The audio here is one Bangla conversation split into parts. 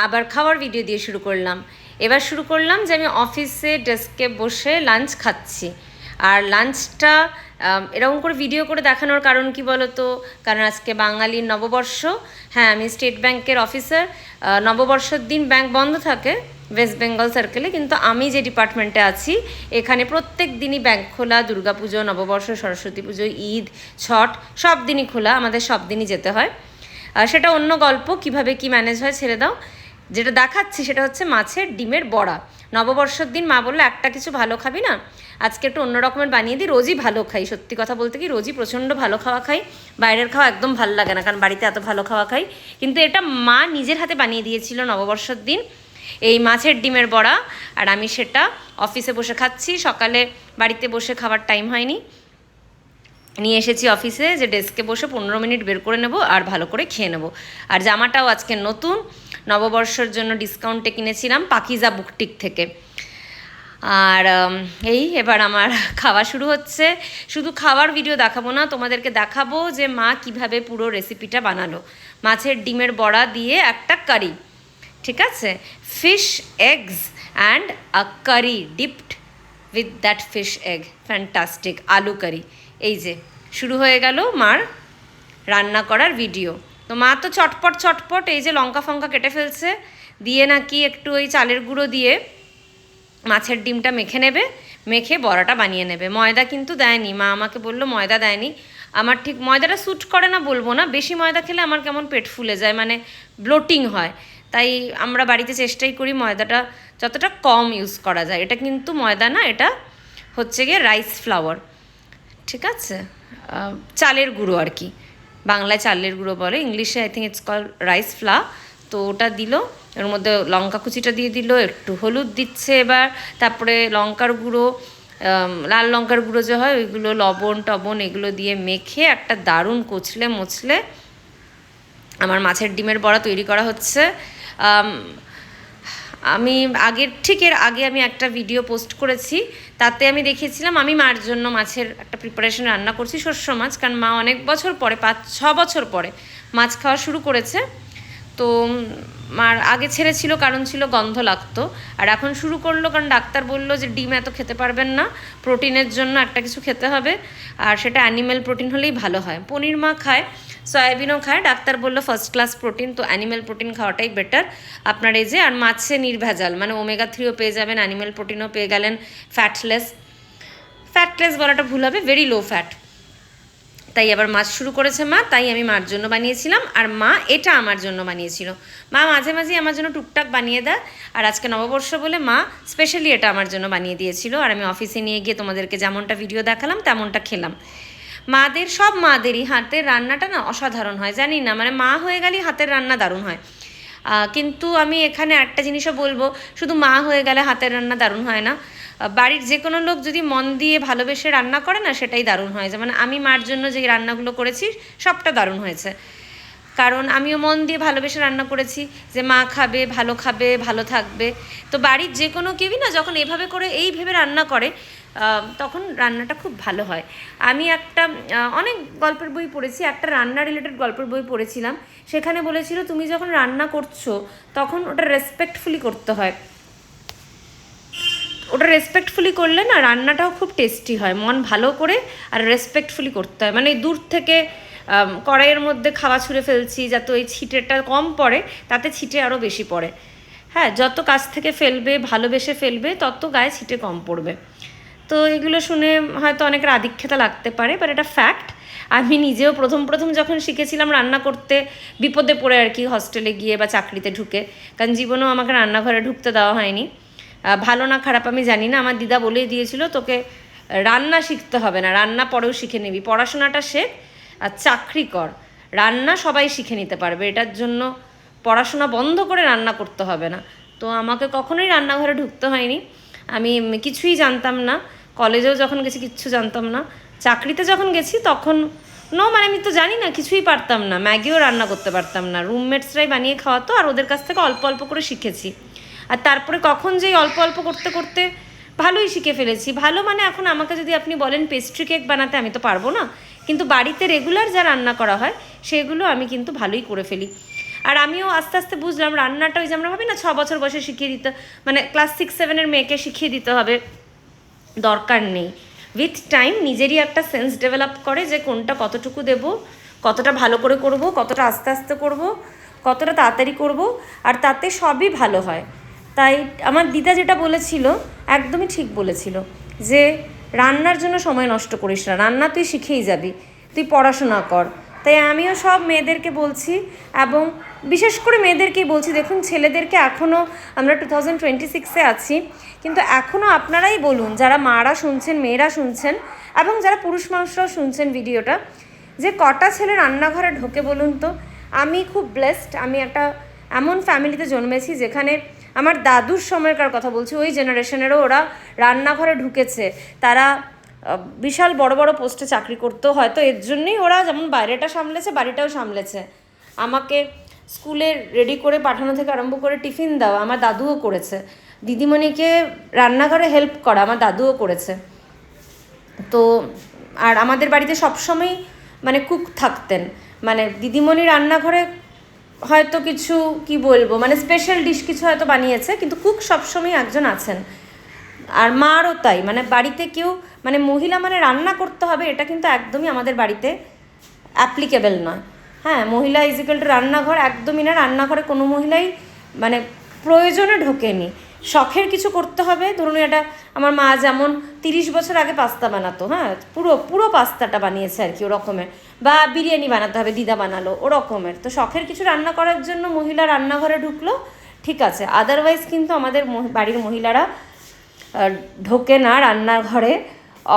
আবার খাওয়ার ভিডিও দিয়ে শুরু করলাম। এবার শুরু করলাম যে আমি অফিসে ডেস্কে বসে লাঞ্চ খাচ্ছি। আর লাঞ্চটা এরকম করে ভিডিও করে দেখানোর কারণ কি বলো তো, কারণ আজকে বাঙালির নববর্ষ। হ্যাঁ, আমি স্টেট ব্যাংকের অফিসার। নববর্ষের দিন ব্যাংক বন্ধ থাকে ওয়েস্ট বেঙ্গল সার্কেলে, কিন্তু আমি যে ডিপার্টমেন্টে আছি এখানে প্রত্যেক দিনই ব্যাংক খোলা। দুর্গাপুজো, নববর্ষ, সরস্বতী পুজো, ঈদ, ছট সব দিনই খোলা, আমাদের সব দিনই যেতে হয়। সেটা অন্য গল্প, কিভাবে কি ম্যানেজ হয় ছেড়ে দাও। যেটা দেখাচ্ছি সেটা হচ্ছে মাছের ডিমের বড়া। নববর্ষের দিন মা বললো একটা কিছু ভালো খাবি না, আজকে একটু অন্য রকমের বানিয়ে দিই। রোজই ভালো খাই, সত্যি কথা বলতে কি রোজই প্রচণ্ড ভালো খাওয়া খাই, বাইরের খাওয়া একদম ভালো লাগে না, কারণ বাড়িতে এত ভালো খাওয়া খাই। কিন্তু এটা মা নিজের হাতে বানিয়ে দিয়েছিল নববর্ষের দিন, এই মাছের ডিমের বড়া। আর আমি সেটা অফিসে বসে খাচ্ছি। সকালে বাড়িতে বসে খাওয়ার টাইম হয়নি, নিয়ে এসেছি অফিসে, যে ডেস্কে বসে 15 মিনিট বের করে নেব আর ভালো করে খেয়ে নেব। আর জামাটাও আজকে নতুন, নববর্ষের জন্য ডিসকাউন্টে কিনেছিলাম পাকিজা বুকটিক থেকে। আর এই এবার আমার খাওয়া শুরু হচ্ছে। শুধু খাওয়ার ভিডিও দেখাবো না, তোমাদেরকে দেখাবো যে মা কিভাবে পুরো রেসিপিটা বানালো। মাছের ডিমের বড়া দিয়ে একটা কারি, ঠিক আছে, fish eggs and a curry dipped with that fish egg, fantastic aloo curry. এই যে শুরু হয়ে গেল মার রান্না করার ভিডিও। তো মা তো চটপট চটপট এই যে লঙ্কা ফঙ্কা কেটে ফেলছে, দিয়ে নাকি একটু ওই চালের গুঁড়ো দিয়ে মাছের ডিমটা মেখে নেবে, মেখে বড়াটা বানিয়ে নেবে। ময়দা কিন্তু দেয়নি, মা আমাকে বললো ময়দা দেয়নি। আমার ঠিক ময়দাটা স্যুট করে না বলবো না, বেশি ময়দা খেলে আমার কেমন পেট ফুলে যায়, মানে ব্লোটিং হয়। তাই আমরা বাড়িতে চেষ্টাই করি ময়দাটা যতটা কম ইউজ করা যায়। এটা কিন্তু ময়দা না, এটা হচ্ছে গিয়ে রাইস ফ্লাওয়ার, ঠিক আছে, চালের গুঁড়ো আর কি। বাংলায় চালের গুঁড়ো বলে, ইংলিশে I think it's call rice flour. তো ওটা দিল, এর মধ্যে লঙ্কা কুচিটা দিয়ে দিল, একটু হলুদ দিচ্ছে এবার, তারপরে লঙ্কার গুঁড়ো, লাল লঙ্কার গুঁড়ো যে হয় ওইগুলো, লবণ টবণ এগুলো দিয়ে মেখে একটা দারুণ কচলে মচলে আমার মাছের ডিমের বড়া তৈরি করা হচ্ছে। আমি এর আগে আমি একটা ভিডিও পোস্ট করেছি, তাতে আমি দেখিয়েছিলাম আমি মার জন্য মাছের একটা প্রিপারেশন রান্না করছি, শস্য মাছ। কারণ মা অনেক বছর পরে, 5-6 বছর পরে মাছ খাওয়া শুরু করেছে। তো মার আগে ছেড়েছিল কারণ ছিল গন্ধ লাগতো, আর এখন শুরু করলো কারণ ডাক্তার বললো যে ডিম এত খেতে পারবেন না, প্রোটিনের জন্য একটা কিছু খেতে হবে, আর সেটা অ্যানিম্যাল প্রোটিন হলেই ভালো হয়। পনির মা খায়, সয়াবিনও খায়, ডাক্তার বললো ফার্স্ট ক্লাস প্রোটিন, তো অ্যানিম্যাল প্রোটিন খাওয়াটাই বেটার আপনার। এই যে আর মাছে নির্ভেজাল, মানে ওমেগা 3ও পেয়ে যাবেন, অ্যানিম্যাল প্রোটিনও পেয়ে গেলেন, ফ্যাটলেস বলাটা ভুল হবে, ভেরি লো ফ্যাট। তাই আবার মাছ শুরু করেছে মা, তাই আমি মার জন্য বানিয়েছিলাম, আর মা এটা আমার জন্য বানিয়েছিল। মা মাঝে মাঝে আমার জন্য টুকটাক বানিয়ে দেয়, আর আজকে নববর্ষ বলে মা স্পেশালি এটা আমার জন্য বানিয়ে দিয়েছিল। আর আমি অফিসে নিয়ে গিয়ে তোমাদেরকে যেমনটা ভিডিও দেখালাম তেমনটা খেলাম। সব মাদেরই হাতের রান্নাটা না অসাধারণ হয়, জানি না, মানে মা হয়ে গেলেই হাতের রান্না দারুণ হয়। কিন্তু আমি এখানে একটা জিনিসও বলবো, শুধু মা হয়ে গেলে হাতের রান্না দারুণ হয় না, বাড়ির যে কোনো লোক যদি মন দিয়ে ভালোবেসে রান্না করে না সেটাই দারুণ হয়। যেমন আমি মার জন্য যে রান্নাগুলো করেছি সবটা দারুণ হয়েছে, কারণ আমিও মন দিয়ে ভালোবেসে রান্না করেছি যে মা খাবে, ভালো থাকবে। তো বাড়ির যে কোনো কেউই না যখন এভাবে করে এই ভেবে রান্না করে তখন রান্নাটা খুব ভালো হয়। আমি একটা অনেক গল্পের বই পড়েছি, একটা রান্না রিলেটেড গল্পের বই পড়েছিলাম, সেখানে বলেছিল তুমি যখন রান্না করছো তখন ওটা রেসপেক্টফুলি করতে হয়। ওটা রেসপেক্টফুলি করলে না রান্নাটাও খুব টেস্টি হয়, মন ভালো করে আর রেসপেক্টফুলি করতে হয়। মানে দূর থেকে কড়াইয়ের মধ্যে খাওয়া ছুঁড়ে ফেলছি যাতে ওই ছিটেটা কম পড়ে, তাতে ছিটে আরও বেশি পড়ে। হ্যাঁ, যত কাছ থেকে ফেলবে, ভালোবেসে ফেলবে, তত গায়ে ছিটে কম পড়বে। তো এগুলো শুনে হয়তো অনেকের আধিক্যতা লাগতে পারে, বাট এটা ফ্যাক্ট। আমি নিজেও প্রথম যখন শিখেছিলাম রান্না করতে বিপদে পড়ে আর কি, হস্টেলে গিয়ে বা চাকরিতে ঢুকে, কারণ জীবনেও আমাকে রান্নাঘরে ঢুকতে দেওয়া হয়নি। ভালো না খারাপ আমি জানি না, আমার দিদা বলেই দিয়েছিল তোকে রান্না শিখতে হবে না, রান্না পরেও শিখে নিবি, পড়াশোনাটা শেখ আর চাকরি কর, রান্না সবাই শিখে নিতে পারবে, এটার জন্য পড়াশোনা বন্ধ করে রান্না করতে হবে না। তো আমাকে কখনোই রান্নাঘরে ঢুকতে হয়নি, আমি কিছুই জানতাম না, কলেজেও যখন গেছি কিচ্ছু জানতাম না, চাকরিতে যখন গেছি তখন মানে আমি তো জানি না, কিছুই পারতাম না, ম্যাগিও রান্না করতে পারতাম না, রুমমেটসরাই বানিয়ে খাওয়াতো আর ওদের কাছ থেকে অল্প অল্প করে শিখেছি। আর তারপরে কখন যেই অল্প অল্প করতে করতে ভালোই শিখে ফেলেছি। ভালো মানে এখন আমাকে যদি আপনি বলেন পেস্ট্রি কেক বানাতে, আমি তো পারবো না, কিন্তু বাড়িতে রেগুলার যা রান্না করা হয় সেগুলো আমি কিন্তু ভালোই করে ফেলি। আর আমিও আস্তে আস্তে বুঝলাম রান্নাটা ওই যে আমরা ভাবি না 6 বছর বয়সে শিখিয়ে দিতে, মানে ক্লাস 6-7 মেয়েকে শিখিয়ে দিতে হবে, দরকার নেই। উইথ টাইম নিজেরই একটা সেন্স ডেভেলপ করে যে কোনটা কতটুকু দেব, কতটা ভালো করে করব, কতটা আস্তে আস্তে করব, কতটা তাড়াতাড়ি করব, আর তাতে সবই ভালো হয়। তাই আমার দিদা যেটা বলেছিল একদমই ঠিক বলেছিল যে রান্নার জন্য সময় নষ্ট করিস না, রান্না তুই শিখেই যাবি, তুই পড়াশোনা কর। তাই আমিও সব মেয়েদেরকে বলছি, এবং বিশেষ করে মেয়েদেরকেই বলছি, দেখুন ছেলেদেরকে এখনও, আমরা 2026-এ আছি, কিন্তু এখনও আপনারাই বলুন, যারা মারা শুনছেন, মেয়েরা শুনছেন, এবং যারা পুরুষ মানুষরাও শুনছেন ভিডিওটা, যে কটা ছেলে রান্নাঘরে ঢোকে বলুন তো। আমি খুব ব্লেসড, আমি একটা এমন ফ্যামিলিতে জন্মেছি যেখানে আমার দাদুর সময়কার কথা বলছি, ওই জেনারেশনেরও ওরা রান্নাঘরে ঢুকেছে। তারা বিশাল বড় বড় পোস্টে চাকরি করতেও, হয়তো এর জন্যই ওরা যেমন বাইরেটা সামলেছে, বাড়িটাও সামলেছে। আমাকে স্কুলে রেডি করে পাঠানো থেকে আরম্ভ করে টিফিন দেওয়া আমার দাদুও করেছে, দিদিমণিকে রান্নাঘরে হেল্প করা আমার দাদুও করেছে। তো আর আমাদের বাড়িতে সবসময় মানে কুক থাকতেন, মানে দিদিমণি রান্নাঘরে হয়তো কিছু কি বলবো, মানে স্পেশাল ডিশ কিছু হয়তো বানিয়েছে, কিন্তু কুক সবসময় একজন আছেন। আর মারও তাই, মানে বাড়িতে কেউ মানে মহিলা মানে রান্না করতে হবে এটা কিন্তু একদমই আমাদের বাড়িতে অ্যাপ্লিকেবল নয়। হ্যাঁ, মহিলা ইজিক্যাল টু রান্নাঘর একদমই না, রান্নাঘরে কোনো মহিলাই মানে প্রয়োজনে ঢোকেনি। শখের কিছু করতে হবে, ধরুন এটা আমার মা যেমন 30 বছর আগে পাস্তা বানাতো, হ্যাঁ পুরো পাস্তাটা বানিয়েছে আর কি ওরকমের, বা বিরিয়ানি বানাতে হবে দিদা বানালো ওরকমের। তো শখের কিছু রান্না করার জন্য মহিলা রান্নাঘরে ঢুকলো, ঠিক আছে, আদারওয়াইজ কিন্তু আমাদের বাড়ির মহিলারা ঢোকে না রান্নাঘরে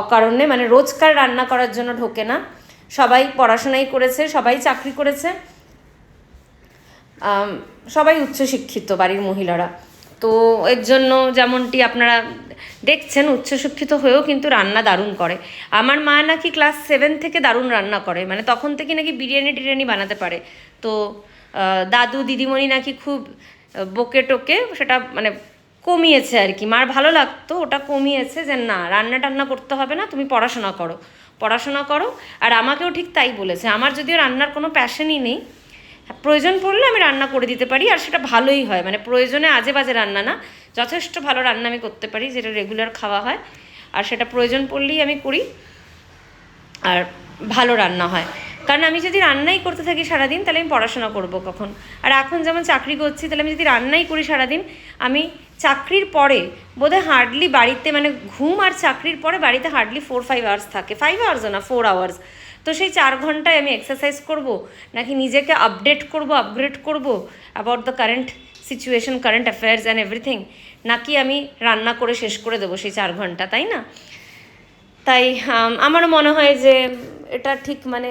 অকারণে, মানে রোজকার রান্না করার জন্য ঢোকে না। সবাই পড়াশোনাই করেছে, সবাই চাকরি করেছে, সবাই উচ্চশিক্ষিত বাড়ির মহিলারা। তো এর জন্য যেমনটি আপনারা দেখছেন উচ্চশিক্ষিত হয়েও কিন্তু রান্না দারুণ করে। আমার মা নাকি ক্লাস 7 থেকে দারুণ রান্না করে, মানে তখন থেকে নাকি বিরিয়ানি বানাতে পারে। তো দাদু দিদিমণি নাকি খুব বকে টোকে সেটা মানে কমিয়েছে আর কি, মার ভালো লাগতো, ওটা কমিয়েছে যে না রান্না করতে হবে না, তুমি পড়াশোনা করো। আর আমাকেও ঠিক তাই বলেছে, আমার যদিও রান্নার কোনো প্যাশনই নেই, প্রয়োজন পড়লে আমি রান্না করে দিতে পারি, আর সেটা ভালোই হয়, মানে প্রয়োজনে আজে বাজে রান্না না, যথেষ্ট ভালো রান্না আমি করতে পারি যেটা রেগুলার খাওয়া হয়, আর সেটা প্রয়োজন পড়লেই আমি করি, আর ভালো রান্না হয়। কারণ আমি যদি রান্নাই করতে থাকি সারাদিন তাহলে আমি পড়াশোনা করবো কখন? আর এখন যেমন চাকরি করছি, তাহলে আমি যদি রান্নাই করি সারাদিন, আমি চাকরির পরে বোধহয় হার্ডলি বাড়িতে, মানে ঘুম আর চাকরির পরে বাড়িতে হার্ডলি 4-5 আওয়ার্স থাকে, 5 আওয়ার্সও না 4 আওয়ার্স। তো সেই 4 ঘন্টায় আমি এক্সারসাইজ করব, নাকি নিজেকে আপডেট করব, আপগ্রেড করব about the current situation, current affairs and everything, নাকি আমি রান্না করে শেষ করে দেবো সেই 4 ঘন্টা, তাই না? তাই আমারও মনে হয় যে এটা ঠিক, মানে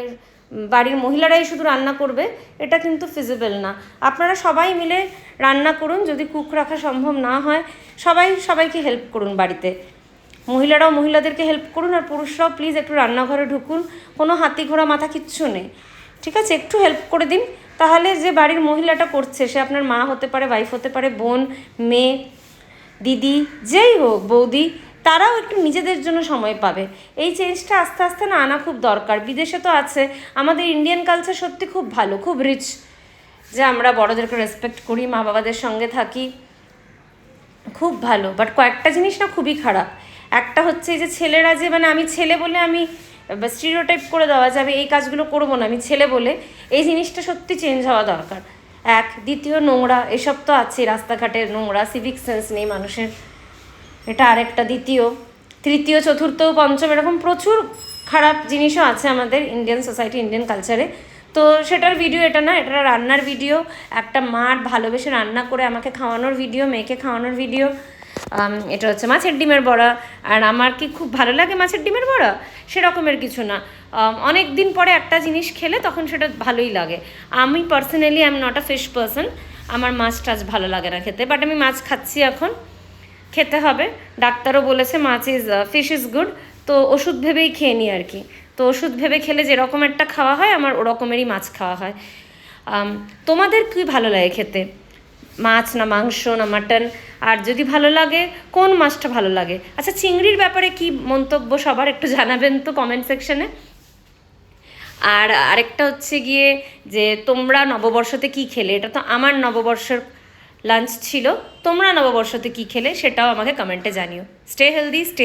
বাড়ির মহিলারাই শুধু রান্না করবে এটা কিন্তু ফিজিবল না। আপনারা সবাই মিলে রান্না করুন, যদি কুক রাখা সম্ভব না হয় সবাইকে হেল্প করুন বাড়িতে, মহিলারাও মহিলাদেরকে হেল্প করুন, আর পুরুষরাও প্লিজ একটু রান্নাঘরে ঢুকুন, কোনো হাতি ঘোড়া মাথা কিচ্ছু নেই, ঠিক আছে? একটু হেল্প করে দিন, তাহলে যে বাড়ির মহিলাটা করছে সে আপনার মা হতে পারে, ওয়াইফ হতে পারে, বোন, মেয়ে, দিদি, যেই হোক, বৌদি, তারাও একটু নিজেদের জন্য সময় পাবে। এই চেঞ্জটা আস্তে আস্তে না আনা খুব দরকার। বিদেশে তো আছে, আমাদের ইন্ডিয়ান কালচার সত্যি খুব ভালো, খুব রিচ, যে আমরা বড়োদেরকে রেসপেক্ট করি, মা বাবাদের সঙ্গে থাকি, খুব ভালো। বাট কয়েকটা জিনিস না খুবই খারাপ। একটা হচ্ছে যে ছেলেরা যে, মানে আমি ছেলে বলে আমি স্টিরিওটাইপ করে দেওয়া যাবে এই কাজগুলো করবো না আমি ছেলে বলে, এই জিনিসটা সত্যি চেঞ্জ হওয়া দরকার। এক, দ্বিতীয় নোংরা, এসব তো আছে, রাস্তাঘাটের নোংরা, সিভিক সেন্স নেই মানুষের, এটা আরেকটা। দ্বিতীয়, তৃতীয়, চতুর্থ, পঞ্চম, এরকম প্রচুর খারাপ জিনিসও আছে আমাদের ইন্ডিয়ান সোসাইটি, ইন্ডিয়ান কালচারে। তো সেটার ভিডিও এটা না, এটা রান্নার ভিডিও, একটা মার ভালোবেসে রান্না করে আমাকে খাওয়ানোর ভিডিও, মেয়েকে খাওয়ানোর ভিডিও। এটা হচ্ছে মাছের ডিমের বড়া। আর আমার কি খুব ভালো লাগে মাছের ডিমের বড়া? সেরকমের কিছু না, অনেক দিন পরে একটা জিনিস খেলে তখন সেটা ভালোই লাগে। আমি personally I am not a fish person, আমার মাছ টাছ ভালো লাগে না খেতে, বাট আমি মাছ খাচ্ছি এখন, খেতে হবে। ডাক্তারও বলেছে ফিশ ইজ গুড, তো ওষুধ ভেবেই খেয়ে নিই আর কি। তো ওষুধ ভেবে খেলে যেরকম একটা খাওয়া হয় আমার ওরকমেরই মাছ খাওয়া হয়। তোমাদের কি ভালো লাগে খেতে, মাছ না মাংস না মাটন? আর যদি ভালো লাগে কোন মাছটা ভালো লাগে? আচ্ছা, চিংড়ির ব্যাপারে কি মন্তব্য সবার একটু জানাবেন তো কমেন্ট সেকশনে। আর আরেকটা হচ্ছে গিয়ে যে তোমরা নববর্ষতে কী খেলে, এটা তো আমার নববর্ষের লাঞ্চ ছিল, তোমরা নববর্ষতে কী খেলে সেটাও আমাকে কমেন্টে জানিও। Stay healthy, stay